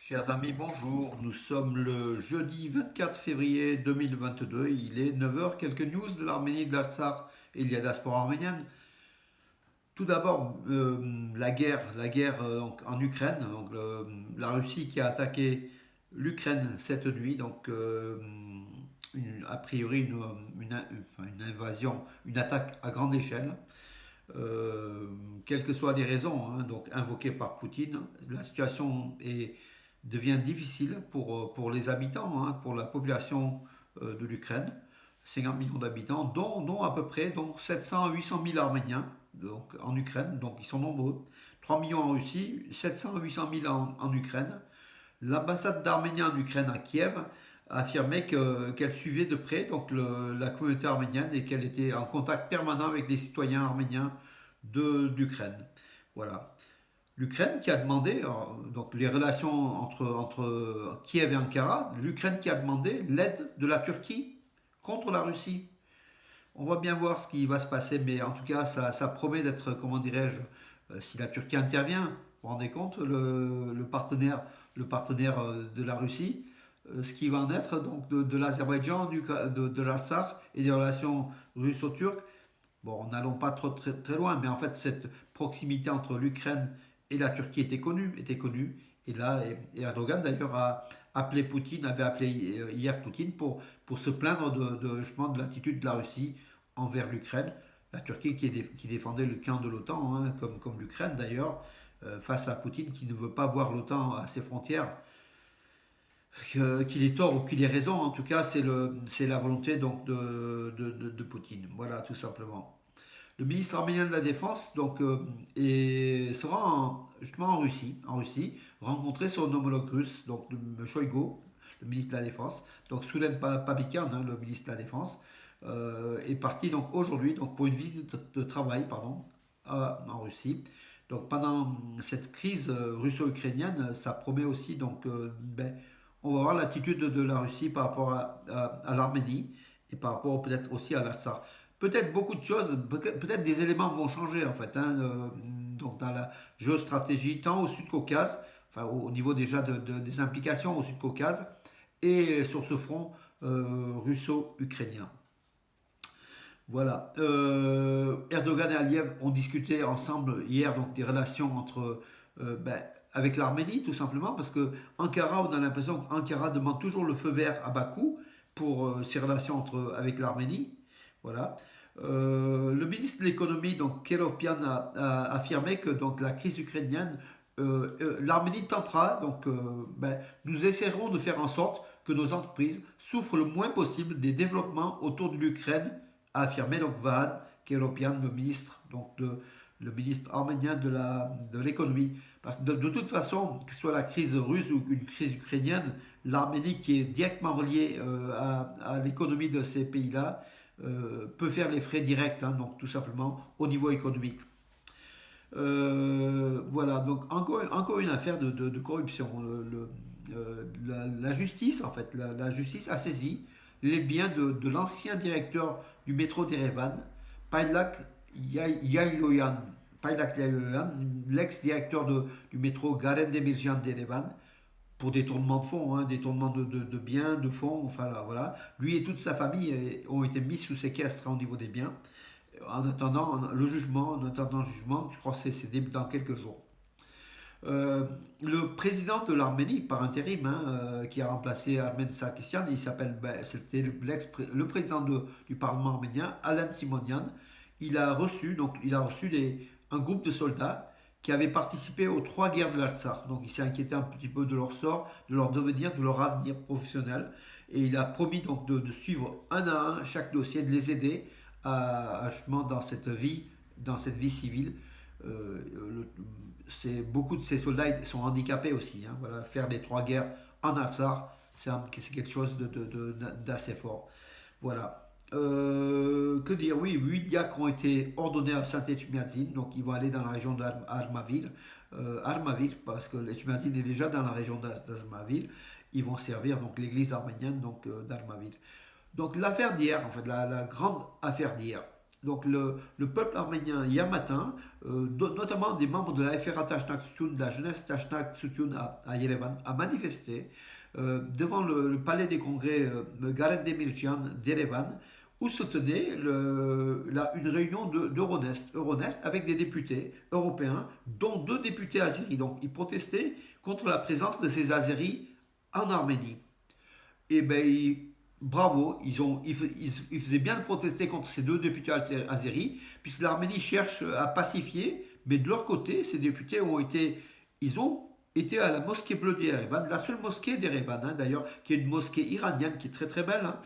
Chers amis, bonjour. Nous sommes le jeudi 24 février 2022. Il est 9 heures. Quelques news de l'Arménie, de l'Artsakh et de la diaspora arménienne. Tout d'abord, la guerre donc, en Ukraine. Donc, la Russie qui a attaqué l'Ukraine cette nuit. Donc, a priori, une invasion, une attaque à grande échelle. Quelles que soient les raisons donc invoquées par Poutine, la situation devient difficile pour les habitants, pour la population de l'Ukraine, 50 millions d'habitants, dont à peu près donc 700 à 800 000 Arméniens donc, en Ukraine, donc ils sont nombreux, 3 millions en Russie, 700 à 800 000 en Ukraine. L'ambassade d'Arménie en Ukraine à Kiev a affirmé qu'elle suivait de près donc la communauté arménienne et qu'elle était en contact permanent avec les citoyens arméniens d'Ukraine. Voilà. L'Ukraine qui a demandé, donc les relations entre Kiev et Ankara, l'Ukraine qui a demandé l'aide de la Turquie contre la Russie. On va bien voir ce qui va se passer, mais en tout cas, ça promet d'être, comment dirais-je, si la Turquie intervient, vous vous rendez compte, le partenaire de la Russie, ce qui va en être donc de l'Azerbaïdjan, de l'Artsakh et des relations russo-turques. Bon, n'allons pas trop très, très loin, mais en fait, cette proximité entre l'Ukraine et la Turquie était connue. Et là, Erdogan d'ailleurs a appelé Poutine, avait appelé hier Poutine pour se plaindre justement de l'attitude de la Russie envers l'Ukraine. La Turquie qui défendait le camp de l'OTAN, comme l'Ukraine d'ailleurs, face à Poutine qui ne veut pas voir l'OTAN à ses frontières. Qu'il ait tort ou qu'il ait raison, en tout cas, c'est la volonté donc de Poutine. Voilà, tout simplement. Le ministre arménien de la Défense donc, sera justement en Russie, rencontrer son homologue russe, donc le Shoigu, le ministre de la Défense, donc Soulen Pabikian, le ministre de la Défense, est parti donc aujourd'hui donc pour une visite de travail pardon, en Russie. Donc pendant cette crise russo-ukrainienne, ça promet aussi donc on va voir l'attitude de la Russie par rapport à l'Arménie et par rapport peut-être aussi à l'Artsakh. Peut-être beaucoup de choses, peut-être des éléments vont changer en fait, donc dans la géostratégie, tant au Sud-Caucase, enfin au niveau déjà des implications au Sud-Caucase, et sur ce front russo-ukrainien. Voilà. Erdogan et Aliyev ont discuté ensemble hier donc des relations avec l'Arménie, tout simplement, parce que Ankara, on a l'impression qu'Ankara demande toujours le feu vert à Bakou pour ses relations avec l'Arménie. Voilà. Le ministre de l'économie, donc Keropian, a affirmé que donc la crise ukrainienne, l'Arménie tentera, donc nous essaierons de faire en sorte que nos entreprises souffrent le moins possible des développements autour de l'Ukraine, a affirmé donc Vahan Keropian, le ministre arménien de l'économie. Parce que de toute façon, que ce soit la crise russe ou une crise ukrainienne, l'Arménie qui est directement reliée à l'économie de ces pays-là peut faire les frais directs, donc tout simplement au niveau économique. Voilà, donc encore une affaire de corruption. La justice, en fait, la justice a saisi les biens de l'ancien directeur du métro d'Erevan, Paylak Yayloyan. Paylak Yayloyan, l'ex-directeur du métro Garen Demirjan d'Erevan, pour détournement de fonds, détournement de biens, de fonds, enfin là, voilà. Lui et toute sa famille ont été mis sous séquestre au niveau des biens. En attendant le jugement, je crois que c'est dans quelques jours. Le président de l'Arménie, par intérim, qui a remplacé Armen Sarkisian, c'était le président du Parlement arménien, Alan Simonian. Il a reçu un groupe de soldats qui avaient participé aux trois guerres de l'Artsakh. Donc il s'est inquiété un petit peu de leur sort, de leur devenir, de leur avenir professionnel. Et il a promis donc de suivre un à un chaque dossier, de les aider justement dans cette vie civile. Beaucoup de ces soldats sont handicapés aussi. Voilà, faire les trois guerres en Artsakh, c'est quelque chose d'assez fort. Voilà. Que dire. Oui, 8 diacres ont été ordonnés à Saint-Etchmiadzin, donc ils vont aller dans la région d'Armavir. Armavir, parce que l'Etchmiadzin est déjà dans la région d'Armavir. Ils vont servir donc l'église arménienne donc d'Armavir. Donc l'affaire d'hier, en fait, la grande affaire d'hier, donc le peuple arménien hier matin, notamment des membres de la FRA Tashnak Soutoun, de la jeunesse Tashnak Soutoun à Yerevan, a manifesté devant le palais des congrès Gareth Demirjian d'Erevan, où se tenait une réunion Euronest avec des députés européens, dont 2 députés azéris. Donc ils protestaient contre la présence de ces azéris en Arménie. Et ben, bravo, ils faisaient bien de protester contre ces 2 députés azéris, puisque l'Arménie cherche à pacifier, mais de leur côté, ces députés ils ont été à la mosquée bleue d'Erevan, la seule mosquée d'Erevan, hein, d'ailleurs, qui est une mosquée iranienne qui est très très belle, hein,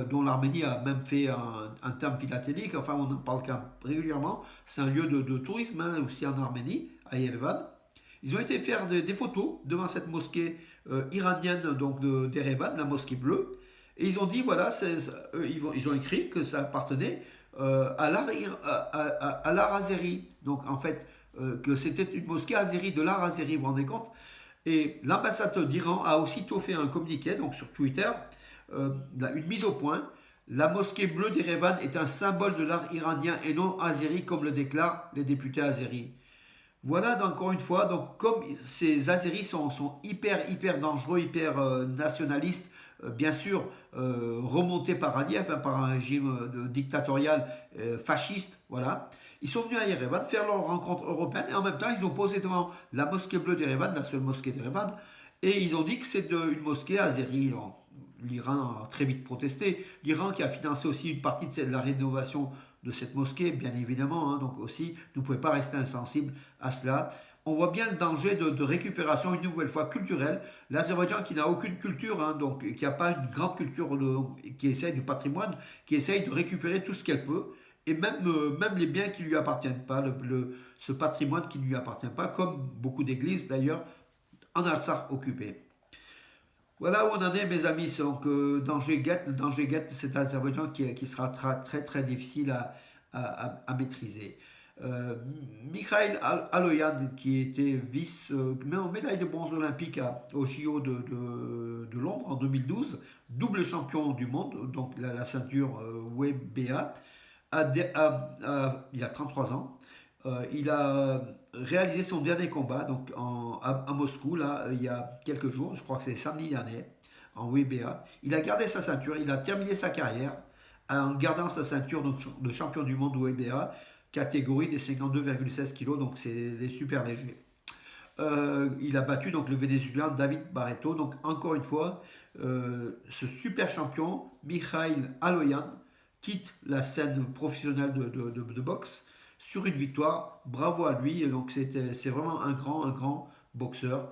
dont l'Arménie a même fait un temple philatélique, enfin on en parle régulièrement, c'est un lieu de tourisme, hein, aussi en Arménie, à Yerevan. Ils ont été faire des photos devant cette mosquée iranienne donc d'Erevan, la mosquée bleue, et ils ont dit voilà, ils ont écrit que ça appartenait à l'art azéri. Donc en fait, que c'était une mosquée azéri, de l'art azéri, vous vous rendez compte? Et l'ambassadeur d'Iran a aussitôt fait un communiqué, donc sur Twitter, une mise au point. La mosquée bleue d'Erevan est un symbole de l'art iranien et non azéri, comme le déclarent les députés azéris. Voilà, donc, encore une fois, donc, comme ces Azéris sont hyper dangereux, hyper nationalistes, bien sûr remontés par Aliyev, hein, par un régime dictatorial fasciste, voilà. Ils sont venus à Yerevan faire leur rencontre européenne et en même temps ils ont posé devant la mosquée bleue d'Erevan, la seule mosquée d'Erevan, et ils ont dit que c'est une mosquée azérie. L'Iran a très vite protesté. L'Iran qui a financé aussi une partie de la rénovation de cette mosquée, bien évidemment, hein, donc aussi, nous ne pouvons pas rester insensibles à cela. On voit bien le danger de récupération, une nouvelle fois culturelle. L'Azerbaïdjan qui n'a aucune culture, hein, donc qui n'a pas une grande culture qui essaye du patrimoine, qui essaye de récupérer tout ce qu'elle peut, et même les biens qui ne lui appartiennent pas, ce patrimoine qui ne lui appartient pas, comme beaucoup d'églises d'ailleurs en Artsakh occupée. Voilà où on en est, mes amis. Donc, le danger guette cet Azerbaïdjan qui sera très très difficile à maîtriser. Euh, Mikhail Aloyan, qui était médaille de bronze olympique au JO de Londres en 2012, double champion du monde, donc la ceinture WBA, il a 33 ans. Il a réalisé son dernier combat donc à Moscou, là, il y a quelques jours, je crois que c'est samedi dernier, en WBA. Il a gardé sa ceinture, il a terminé sa carrière en gardant sa ceinture de champion du monde WBA, catégorie des 52,16 kg, donc c'est les super légers. Il a battu donc le Vénézuélien David Barreto. Donc encore une fois, ce super champion, Mikhail Aloyan, quitte la scène professionnelle de boxe sur une victoire. Bravo à lui. Donc c'est vraiment un grand boxeur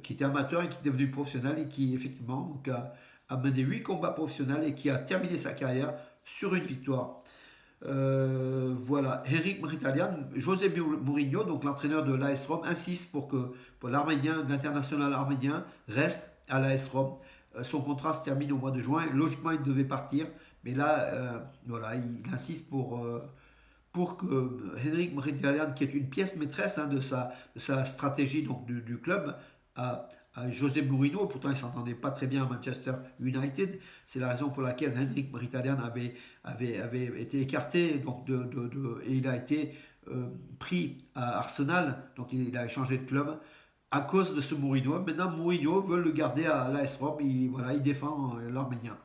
qui était amateur et qui est devenu professionnel et qui effectivement donc, a mené 8 combats professionnels et qui a terminé sa carrière sur une victoire. Voilà, Eric Mkhitaryan, José Mourinho, donc l'entraîneur de l'AS Rome, insiste pour l'Arménien, l'international arménien, reste à l'AS Rome. Son contrat se termine au mois de juin. Logiquement, il devait partir, mais là, voilà, il insiste pour que Henrik Mkhitaryan, qui est une pièce maîtresse hein, de sa stratégie donc, du club, à José Mourinho, pourtant il ne s'entendait pas très bien à Manchester United. C'est la raison pour laquelle Henrik Mkhitaryan avait été écarté donc et il a été pris à Arsenal, donc il a changé de club à cause de ce Mourinho. Maintenant Mourinho veut le garder à l'AS Rome, il défend l'Arménien.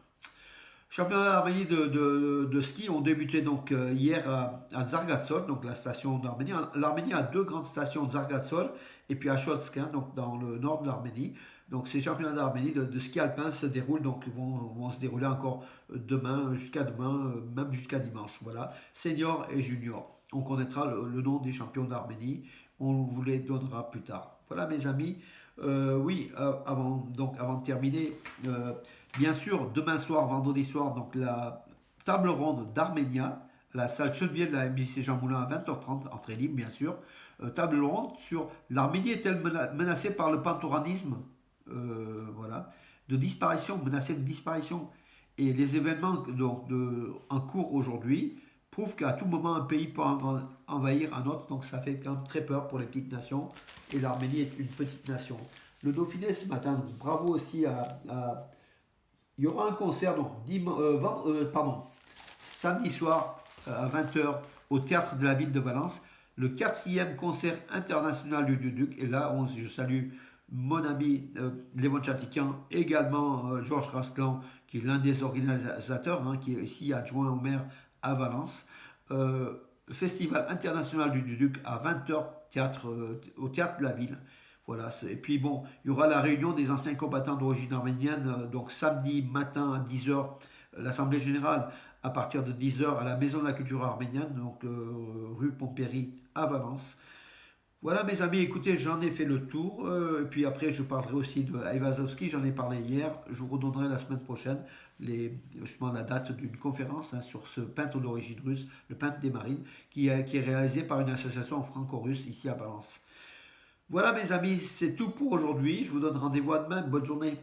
Championnat d'Arménie de ski ont débuté donc hier à Zargatsol, donc la station d'Arménie. L'Arménie a 2 grandes stations, Zargatsol et puis à Chotskin, donc dans le nord de l'Arménie. Donc ces championnats d'Arménie de ski alpin se déroulent, donc vont se dérouler encore demain, même jusqu'à dimanche. Voilà, senior et junior. On connaîtra le nom des champions d'Arménie, on vous les donnera plus tard. Voilà mes amis. Oui, avant de terminer, bien sûr, demain soir, vendredi soir, donc la table ronde d'Arménia, à la salle Chenevier de la MJC Jean Moulin à 20h30, entrée libre bien sûr. Table ronde sur l'Arménie est-elle menacée par le pantouranisme, voilà, de disparition, menacée de disparition. Et les événements donc, en cours aujourd'hui prouvent qu'à tout moment un pays peut envahir un autre, donc ça fait quand même très peur pour les petites nations. Et l'Arménie est une petite nation. Le Dauphiné ce matin, donc, bravo aussi il y aura un concert donc, samedi soir à 20 h au théâtre de la ville de Valence, le quatrième concert international du Duduk. Et là, je salue mon ami Lévon Chatikian, également Georges Rasclan, qui est l'un des organisateurs, hein, qui est ici adjoint au maire à Valence. Festival international du Duduk à 20 h au théâtre de la ville. Voilà, et puis bon, il y aura la réunion des anciens combattants d'origine arménienne, donc samedi matin à 10 h, l'Assemblée générale à partir de 10 h à la Maison de la Culture arménienne, donc rue Pompéry à Valence. Voilà mes amis, écoutez, j'en ai fait le tour, et puis après je parlerai aussi de Aivazovski, j'en ai parlé hier, je vous redonnerai la semaine prochaine justement la date d'une conférence, hein, sur ce peintre d'origine russe, le peintre des marines, qui est réalisé par une association franco-russe ici à Valence. Voilà mes amis, c'est tout pour aujourd'hui, je vous donne rendez-vous à demain, bonne journée.